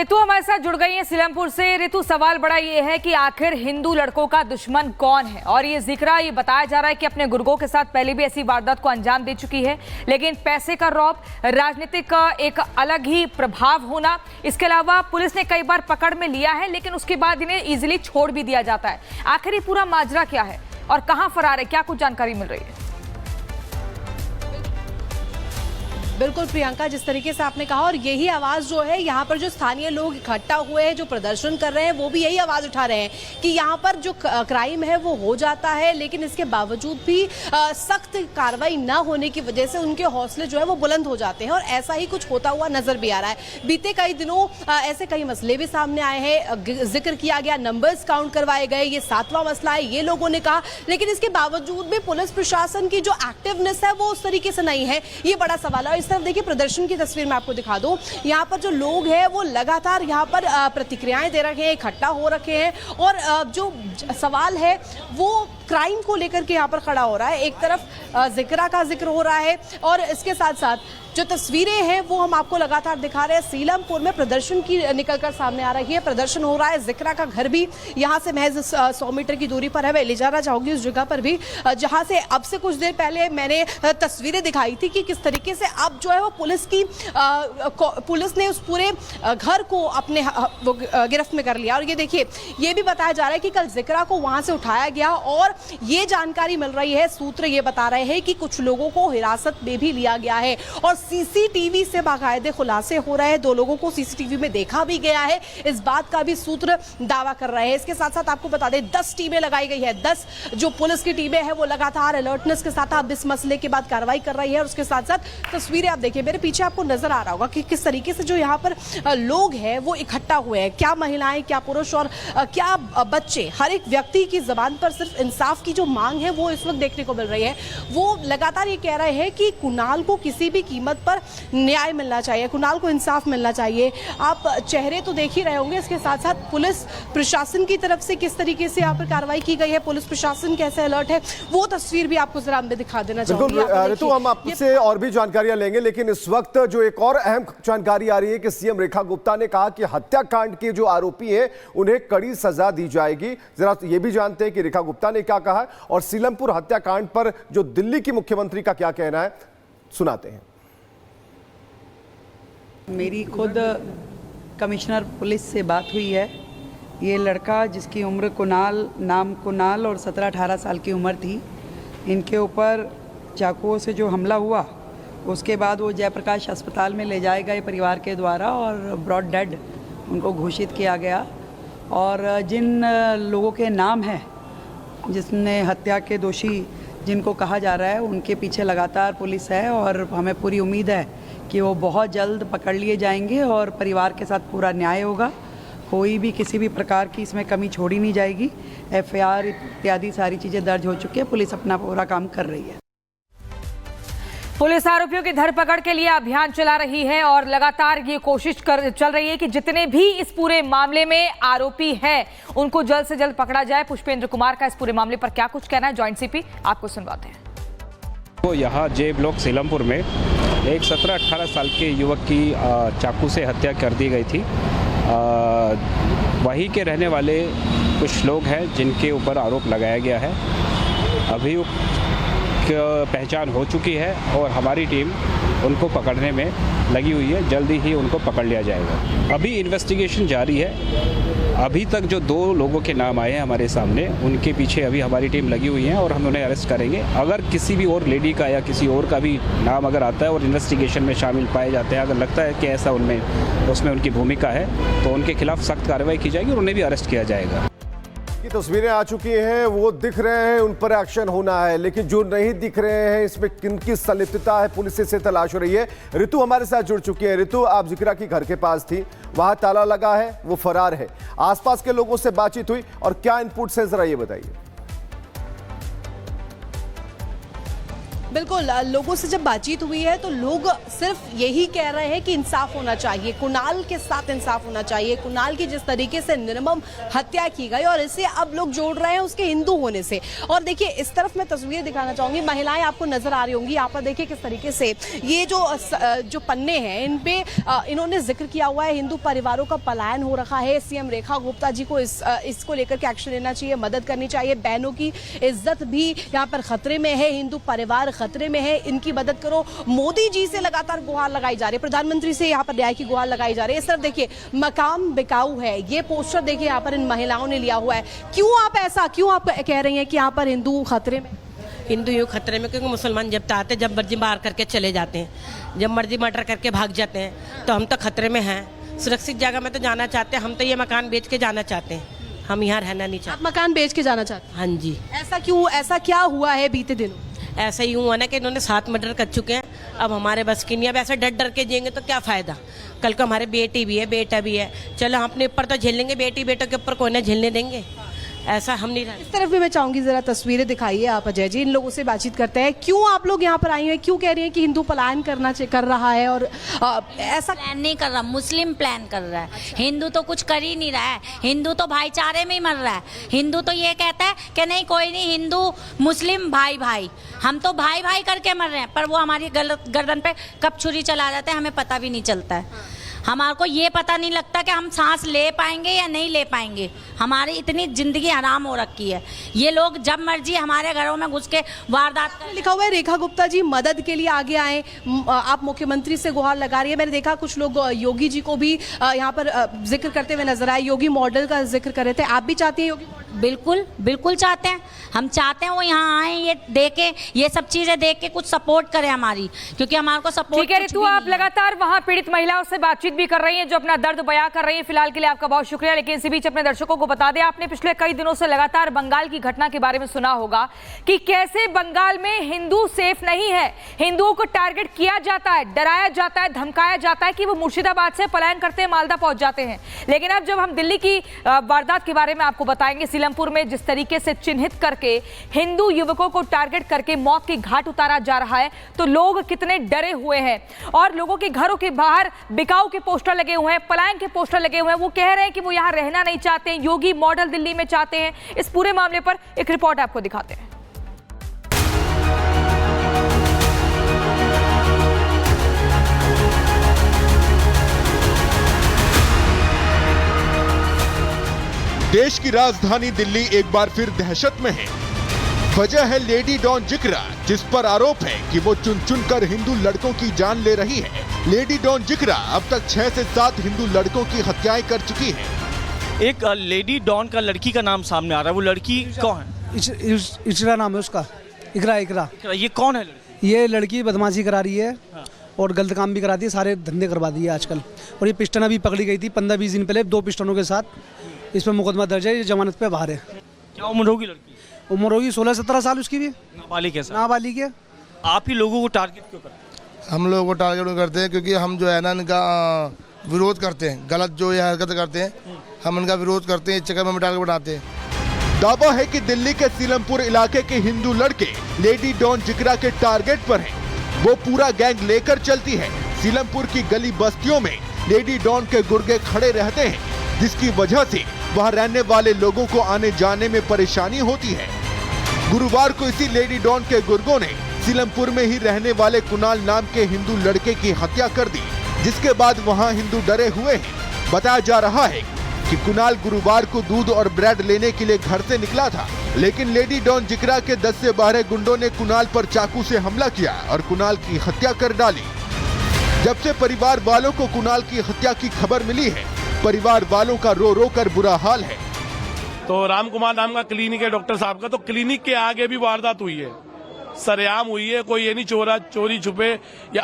ऋतु हमारे साथ जुड़ गई है सीलमपुर से। ऋतु, सवाल बड़ा ये है कि आखिर हिंदू लड़कों का दुश्मन कौन है? और ये जिक्र ये बताया जा रहा है कि अपने गुर्गों के साथ पहले भी ऐसी वारदात को अंजाम दे चुकी है, लेकिन पैसे का रौब, राजनीतिक का एक अलग ही प्रभाव होना, इसके अलावा पुलिस ने कई बार पकड़ में लिया है लेकिन उसके बाद इन्हें इजिली छोड़ भी दिया जाता है। आखिर ये पूरा माजरा क्या है और कहां फरार है? क्या कुछ जानकारी मिल रही है? बिल्कुल प्रियंका, जिस तरीके से आपने कहा, और यही आवाज़ जो है यहाँ पर जो स्थानीय लोग इकट्ठा हुए हैं, जो प्रदर्शन कर रहे हैं, वो भी यही आवाज़ उठा रहे हैं कि यहाँ पर जो क्राइम है वो हो जाता है, लेकिन इसके बावजूद भी सख्त कार्रवाई ना होने की वजह से उनके हौसले जो है वो बुलंद हो जाते हैं और ऐसा ही कुछ होता हुआ नजर भी आ रहा है। बीते कई दिनों ऐसे कई मसले भी सामने आए हैं, जिक्र किया गया, नंबर्स काउंट करवाए गए, ये 7वां मसला है ये लोगों ने कहा, लेकिन इसके बावजूद भी पुलिस प्रशासन की जो एक्टिवनेस है वो उस तरीके से नहीं है, ये बड़ा सवाल है। तरफ देखिए, प्रदर्शन की तस्वीर मैं आपको दिखा दूं, यहाँ पर जो लोग हैं वो लगातार यहाँ पर प्रतिक्रियाएं दे रखे हैं, इकट्ठा हो रखे हैं और जो सवाल है वो क्राइम को लेकर के यहाँ पर खड़ा हो रहा है। एक तरफ जिक्रा का जिक्र हो रहा है और इसके साथ साथ जो तस्वीरें हैं वो हम आपको लगातार दिखा रहे हैं। सीलमपुर में प्रदर्शन की निकलकर सामने आ रही है, प्रदर्शन हो रहा है। जिक्रा का घर भी यहाँ से महज 100 मीटर की दूरी पर है। मैं ले जाना चाहूंगी उस जगह पर भी जहाँ से अब से कुछ देर पहले मैंने तस्वीरें दिखाई थी कि किस तरीके से अब जो है वो पुलिस ने उस पूरे घर को अपने गिरफ्त में कर लिया। और ये देखिए, ये भी बताया जा रहा है कि कल जिक्रा को वहां से उठाया गया और ये जानकारी मिल रही है, सूत्र ये बता रहे हैं कि कुछ लोगों को हिरासत में भी लिया गया है और सीसीटीवी से बाकायदे खुलासे हो रहे हैं। 2 लोगों को सीसीटीवी में देखा भी गया है, इस बात का भी सूत्र दावा कर रहे हैं। इसके साथ साथ आपको बता दें 10 टीमें लगाई गई है, 10 जो पुलिस की टीमें हैं वो लगातार अलर्टनेस के साथ अब इस मसले के बाद कार्रवाई कर रही है। और उसके साथ साथ तस्वीरें आप देखिए, मेरे पीछे आपको नजर आ रहा होगा कि किस तरीके से जो यहाँ पर लोग हैं वो इकट्ठा हुए हैं, क्या महिलाएं, क्या पुरुष और क्या बच्चे, हर एक व्यक्ति की जबान पर सिर्फ इंसाफ की जो मांग है वो इस वक्त देखने को मिल रही है। वो लगातार ये कह रहे हैं कि कुणाल को किसी भी कीमत पर न्याय मिलना चाहिए, कुणाल को इंसाफ मिलना चाहिए। आप चेहरे तो देख ही रहे होंगे, इसके साथ साथ पुलिस प्रशासन की तरफ से किस तरीके से यहाँ पर कार्रवाई की गई है, पुलिस प्रशासन कैसे अलर्ट है, वो तस्वीर भी आपको जरा मैं दिखा देना चाहूंगी। ऋतु, हम आपसे और भी जानकारियां लेंगे, लेकिन इस वक्त जो एक और अहम जानकारी आ रही है कि सीएम रेखा गुप्ता ने कहा कि हत्याकांड के जो आरोपी हैं उन्हें कड़ी सजा दी जाएगी। जरा ये भी जानते हैं कि रेखा गुप्ता ने क्या कहा और सीलमपुर हत्याकांड पर जो दिल्ली की मुख्यमंत्री का क्या कहना है, सुनाते हैं। मेरी खुद कमिश्नर पुलिस से बात हुई है। ये लड़का जिसकी उम्र कुणाल और 17-18 साल की उम्र थी, इनके ऊपर चाकुओं से जो हमला हुआ उसके बाद वो जयप्रकाश अस्पताल में ले जाए गए परिवार के द्वारा और ब्रॉड डेड उनको घोषित किया गया। और जिन लोगों के नाम हैं जिसने हत्या के दोषी जिनको कहा जा रहा है, उनके पीछे लगातार पुलिस है और हमें पूरी उम्मीद है कि वो बहुत जल्द पकड़ लिए जाएंगे और परिवार के साथ पूरा न्याय होगा। कोई भी किसी भी प्रकार की इसमें कमी छोड़ी नहीं जाएगी। एफआईआर इत्यादि सारी चीज़ें दर्ज हो चुकी है, पुलिस अपना पूरा काम कर रही है। पुलिस आरोपियों की धरपकड़ के लिए अभियान चला रही है और लगातार ये कोशिश चल रही है कि जितने भी इस पूरे मामले में आरोपी हैं उनको जल्द से जल्द पकड़ा जाए। पुष्पेंद्र कुमार का इस पूरे मामले पर क्या कुछ कहना है, जॉइंट सीपी आपको सुनवाते हैं। तो यहाँ जे ब्लॉक सीलमपुर में एक 17-18 साल के युवक की चाकू से हत्या कर दी गई थी। वहीं के रहने वाले कुछ लोग हैं जिनके ऊपर आरोप लगाया गया है। अभियुक्त पहचान हो चुकी है और हमारी टीम उनको पकड़ने में लगी हुई है। जल्दी ही उनको पकड़ लिया जाएगा। अभी इन्वेस्टिगेशन जारी है। अभी तक जो 2 लोगों के नाम आए हैं हमारे सामने, उनके पीछे अभी हमारी टीम लगी हुई है और हम उन्हें अरेस्ट करेंगे। अगर किसी भी और लेडी का या किसी और का भी नाम अगर आता है और इन्वेस्टिगेशन में शामिल पाए जाते हैं, अगर लगता है कि ऐसा उसमें उनकी भूमिका है, तो उनके खिलाफ सख्त कार्रवाई की जाएगी और उन्हें भी अरेस्ट किया जाएगा। की तस्वीरें आ चुकी हैं, वो दिख रहे हैं, उन पर एक्शन होना है, लेकिन जो नहीं दिख रहे हैं इसमें किनकी संलिप्तता है, पुलिस से तलाश हो रही है। ऋतु हमारे साथ जुड़ चुकी है। ऋतु, आप जिक्रा की घर के पास थी, वहां ताला लगा है, वो फरार है, आसपास के लोगों से बातचीत हुई और क्या इनपुट्स है, जरा ये बताइए। बिल्कुल, लोगों से जब बातचीत हुई है तो लोग सिर्फ यही कह रहे हैं कि इंसाफ होना चाहिए, कुणाल के साथ इंसाफ होना चाहिए। कुणाल की जिस तरीके से निर्मम हत्या की गई और इसे अब लोग जोड़ रहे हैं उसके हिंदू होने से। और देखिए इस तरफ मैं तस्वीरें दिखाना चाहूंगी, महिलाएं आपको नजर आ रही होंगी। यहाँ पर देखिए किस तरीके से ये जो पन्ने हैं इन पे इन्होंने जिक्र किया हुआ है हिंदू परिवारों का पलायन हो रखा है। सीएम रेखा गुप्ता जी को इसको लेकर के एक्शन लेना चाहिए, मदद करनी चाहिए। बहनों की इज्जत भी यहाँ पर खतरे में है, हिंदू परिवार खतरे में है, इनकी मदद करो। मोदी जी से लगातार गुहार लगाई जा रही है, प्रधानमंत्री से यहाँ पर न्याय की गुहार लगाई जा रही है। इस तरफ देखिए मकाम बिकाऊ है, ये पोस्टर देखिए यहाँ पर इन महिलाओं ने लिया हुआ है। क्यों आप कह रही हैं कि यहाँ पर हिंदू खतरे में? हिंदू यूँ खतरे में क्योंकि मुसलमान जब आते जब मर्जी मार करके चले जाते हैं, जब मर्जी मर्डर करके भाग जाते हैं, तो हम तो खतरे में हैं। सुरक्षित जगह में तो जाना चाहते हैं, हम तो ये मकान बेच के जाना चाहते हैं, हम यहाँ रहना नहीं चाहते। आप मकान बेच के जाना चाहते हैं? हाँ जी। ऐसा क्यों, ऐसा क्या हुआ है बीते दिनों? ऐसा ही हुआ ना कि इन्होंने 7 मर्डर कर चुके हैं, अब हमारे बस की नहीं। अब ऐसे डर डर के जिएंगे तो क्या फ़ायदा? कल को हमारे बेटी भी है, बेटा भी है, चलो हम अपने ऊपर तो झेल लेंगे, बेटी बेटों के ऊपर कोई ना झेलने देंगे। ऐसा हम नहीं रहे। इस तरफ भी मैं चाहूंगी जरा तस्वीरें दिखाइए आप अजय जी, इन लोगों से बातचीत करते हैं। क्यों आप लोग यहाँ पर आई हैं, क्यों कह रही हैं कि हिंदू पलायन कर रहा है? और ऐसा प्लान नहीं कर रहा, मुस्लिम प्लान कर रहा है। हिंदू तो कुछ कर ही नहीं रहा है, हिंदू तो भाईचारे में ही मर रहा है। हिंदू तो ये कहता है कि नहीं कोई नहीं, हिंदू मुस्लिम भाई भाई, हम तो भाई भाई करके मर रहे हैं, पर वो हमारी गर्दन पे कब छुरी चला जाते हैं हमें पता भी नहीं चलता है। हमारे को ये पता नहीं लगता कि हम सांस ले पाएंगे या नहीं ले पाएंगे। हमारी इतनी जिंदगी हराम हो रखी है, ये लोग जब मर्जी हमारे घरों में घुस के वारदात कर। लिखा हुआ है रेखा गुप्ता जी मदद के लिए आगे आए, आप मुख्यमंत्री से गुहार लगा रही है। मैंने देखा कुछ लोग योगी जी को भी यहाँ पर जिक्र करते हुए नजर आए, योगी मॉडल का जिक्र कर रहे थे। आप भी चाहती हैं योगी मॉडल? बिल्कुल बिल्कुल चाहते हैं, हम चाहते हैं वो यहाँ आए, ये देखे, ये सब चीजें देख के कुछ सपोर्ट करें हमारी, क्योंकि हमारे को सपोर्ट। ठीक है रितु, आप लगातार वहां पीड़ित महिलाओं से बातचीत भी कर रही हैं जो अपना दर्द बयां कर रही हैं। फिलहाल के लिए आपका बहुत शुक्रिया। लेकिन इसी बीच अपने दर्शकों को बता दें, आपने पिछले कई दिनों से लगातार बंगाल की घटना के बारे में सुना होगा कि कैसे बंगाल में हिंदू सेफ नहीं है, हिंदुओं को टारगेट किया जाता है, डराया जाता है, धमकाया जाता है कि वो मुर्शिदाबाद से पलायन करते हैं मालदा पहुंच जाते हैं। लेकिन अब जब हम दिल्ली की वारदात के बारे में आपको बताएंगे, सीलमपुर में जिस तरीके से चिन्हित करके हिंदू युवकों को टारगेट करके मौत की घाट उतारा जा रहा है, तो लोग कितने डरे हुए हैं। और लोगों के घरों के बाहर बिकाऊ के पोस्टर लगे हुए हैं, पलायन के पोस्टर लगे हुए हैं। वो कह रहे हैं कि वो यहां रहना नहीं चाहते, योगी मॉडल दिल्ली में चाहते हैं। इस पूरे मामले पर एक रिपोर्ट आपको दिखाते हैं। देश की राजधानी दिल्ली एक बार फिर दहशत में है। वजह है लेडी डॉन जिक्रा, जिस पर आरोप है कि वो चुन चुन कर हिंदू लड़कों की जान ले रही है। लेडी डॉन जिक्रा अब तक 6 से 7 हिंदू लड़कों की हत्याएं कर चुकी है। एक लेडी डॉन का लड़की का नाम सामने आ रहा है, वो लड़की कौन है? इकरा नाम है उसका, इकरा। ये कौन है लड़की? ये लड़की बदमाशी करा रही है और गलत काम भी कराती है, सारे धंधे करवा दिए आजकल। और ये पिस्टन अभी पकड़ी गई थी 15-20 दिन पहले 2 पिस्टनों के साथ। इस पर मुकदमा दर्ज है, ये जमानत पे बाहर है। क्या उम्र होगी लड़की? उम्र होगी 16-17 साल उसकी भी। नाबालिग है सर। नाबालिग है। आप ही लोगों को टारगेट क्यों करते हैं? हम लोगों को टारगेट करते हैं क्योंकि हम जो है ना इनका विरोध करते हैं, गलत जो ये हरकत करते हैं हम इनका विरोध करते हैं, इस चक्कर में हम टारगेट बनाते हैं। दावा है कि दिल्ली के सीलमपुर इलाके के हिंदू लड़के लेडी डॉन जिक्रा के टारगेट पर हैं। वो पूरा गैंग लेकर चलती है। सीलमपुर की गली बस्तियों में लेडी डॉन के गुर्गे खड़े रहते हैं, जिसकी वजह से वहां रहने वाले लोगों को आने जाने में परेशानी होती है। गुरुवार को इसी लेडी डॉन के गुर्गों ने सीलमपुर में ही रहने वाले कुणाल नाम के हिंदू लड़के की हत्या कर दी, जिसके बाद वहां हिंदू डरे हुए हैं। बताया जा रहा है कि कुणाल गुरुवार को दूध और ब्रेड लेने के लिए घर से निकला था, लेकिन लेडी डॉन जिक्रा के 10 से 12 गुंडों ने कुणाल पर चाकू से हमला किया और कुणाल की हत्या कर डाली। जब से परिवार वालों को कुणाल की हत्या की खबर मिली है, परिवार वालों का रो रो कर बुरा हाल है। तो राम कुमार नाम का क्लिनिक है डॉक्टर साहब का, तो क्लिनिक के आगे भी वारदात हुई है, सरेआम हुई है। कोई ये नहीं चोरी छुपे या